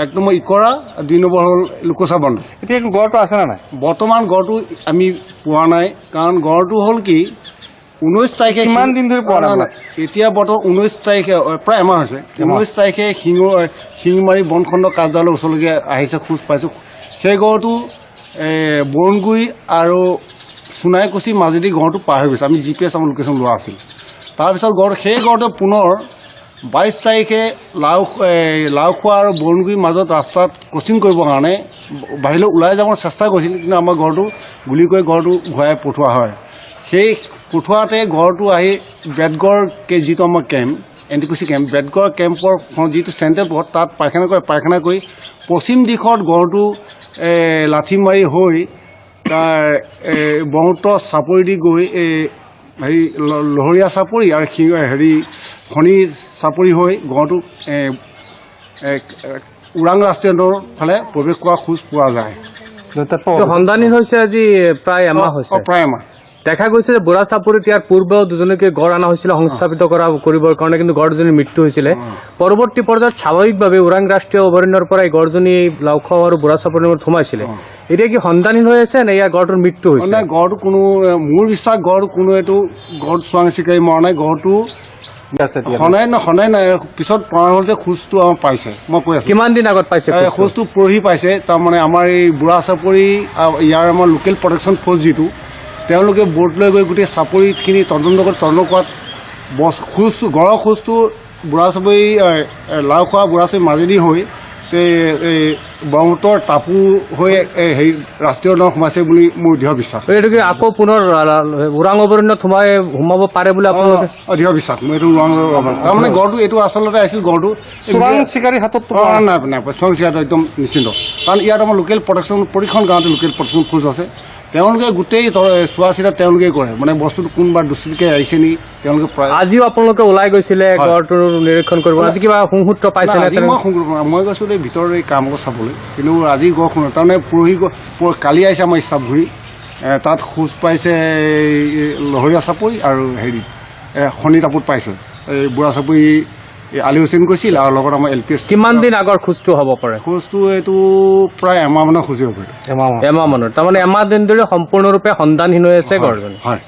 একদম ইকৰা ২ নম্বৰ হ'ল লোকচা বন। এতিয়া গড়টো আছে না নাই? বৰ্তমান গড়টো আমি পোৱা নাই, কাৰণ গড়টো হ'ল কি 19 তাৰিখে। কিমান দিন ধৰি পোৱা নাই? এতিয়া বৰ্তমান 19 তাৰিখে, প্ৰায় এমাহ হৈছে। 19 তাৰিখে শিঙিমাৰী বনখণ্ড কাৰ্যালয়ৰ ওচৰলৈকে আহিছে, খোজ পাইছোঁ। সেই গড়টো বৰণগুৰি আৰু সোণাইকুছি মাজেদি গড়টো পাৰ হৈ গৈছে। আমি GPS আমাৰ লোকেশ্যন লোৱা আছিল। তাৰপিছত সেই গড়টো পুনৰ 22 তাৰিখে লাওখোৱা আৰু বৰণগুৰিৰ মাজত ৰাস্তাত ক্ৰচিং কৰিবৰ কাৰণে বাহিৰলৈ ওলাই যাবৰ চেষ্টা কৰিছিল, কিন্তু আমাৰ গড়টো গুলি কৰি গড়টো ঘূৰাই পঠোৱা হয়। সেই পঠোৱাতে গড়টো আহি বেতগড় যিটো আমাৰ কেম্প, NTPC কেম্প, বেতগড় কেম্পৰ যিটো চেণ্টাৰ পথ, তাত পায়খানা কৰি পশ্চিম দিশত গড়টো লাঠি মাৰি হৈ তাৰ ব্ৰহ্মপুত্ৰ চাপৰি দি গৈ লহৰীয়া চাপৰি আৰু খনি চাপৰি হৈ গড়টো ওৰাং ৰাষ্ট্ৰীয় উদ্যানৰ ফালে প্ৰৱেশ কৰা খোজ পোৱা যায়। সন্ধানহীন হৈছে আজি প্ৰায় এমাহ হৈছে। প্ৰায় এমাহ। দেখা গৈছে যে বুঢ়া চাপৰিত ইয়াৰ পূৰ্বেও দুজনকে গড় অনা হৈছিল সংস্থাপিত কৰিবৰ কাৰণে, কিন্তু গড়জনীৰ মৃত্যু হৈছিলে। পৰৱৰ্তী পৰ্যায়ত স্বাভাৱিকভাৱে ওৰাং ৰাষ্ট্ৰীয় অভয়াৰণ্যৰ পৰা এই গড়জনী লাওখোৱা আৰু বুঢ়া চাপৰিৰ মধ্যত সোমাইছিলে। এতিয়া কি সন্ধানহীন হৈ আছে নে ইয়াৰ গড়টোৰ মৃত্যু হৈছে? নাই, গড়টো কোনো, মোৰ বিশ্বাস গড় কোনো এইটো গড় চোৱাং চিকাৰী মৰা নাই। গড়টো সনাই নাই, পিছত পৰা হ'ল যে খোজটো আমাৰ পাইছে। মই কৈ আছো কিমান দিন আগত পাইছে খোজটো? পৰহি পাইছে। তাৰমানে আমাৰ এই বুঢ়া চাপৰি ইয়াৰ আমাৰ লোকেল প্ৰটেকশ্যন ফ'ৰ্চ যিটো, তেওঁলোকে বোট লৈ গৈ গোটেই চাপৰিখিনি তদন্ত কৰাত গড়ৰ খোজটো বুঢ়া চাপৰি লাওখোৱা বুঢ়া চাপৰি মাজেদি হৈ ব্ৰহ্মপুত্ৰৰ টাপু হৈ ৰাষ্ট্ৰীয় উদ্যানত সোমাইছে বুলি মোৰ দৃঢ় বিশ্বাস। এইটোকে আকৌ পুনৰ ওৰাং অভয়াৰণ্যত সোমাব পাৰে বুলি আপোনালোকে? দৃঢ় বিশ্বাস মোৰ এইটো ওৰাং। তাৰমানে গড়টো এইটো আচলতে আহিছিল গড়টো চোৰাং চিকাৰী হাতত নাই চোৰাং চিকাৰী একদম নিশ্চিন্ত, কাৰণ ইয়াত আমাৰ লোকেল প্ৰটেকশ্যন প্ৰতিখন গাঁৱতে লোকেল প্ৰটেকশ্যন ফ'ৰ্চ আছে। তেওঁলোকে গোটেই চোৱা চিতা তেওঁলোকে কৰে, মানে বস্তুটো কোনোবা দুষ্কৃতিকে আহিছে নেকি তেওঁলোকে প্ৰায়। আজিও আপোনালোকে ওলাই গৈছিলে গড়টো নিৰীক্ষণ কৰিব, আজি কিবা সংসূত্ৰ পাইছে? মই গৈছোঁ এই ভিতৰৰ এই কাম চাবলৈ, কিন্তু আজি গড় শুনো তাৰমানে কালি আহিছে আমাৰ ষ্টাফ ঘূৰি, তাত খোজ পাইছে লহৰীয়া চাপৰি আৰু শনি টাপুত পাইছে। এই বুঢ়া চাপৰি আলি হুছেইন কৈছিল আৰু লগত আমাৰ LPS। কিমান দিন আগৰ খোজটো হ'ব পাৰে? খোজটো এইটো প্ৰায় এমাহ মানৰ খোজে হ'ব। এমাহ মানৰ, তাৰমানে এমাহ দিন ধৰি সম্পূৰ্ণৰূপে সন্ধানহীন হৈ আছে গড়জন। হয়।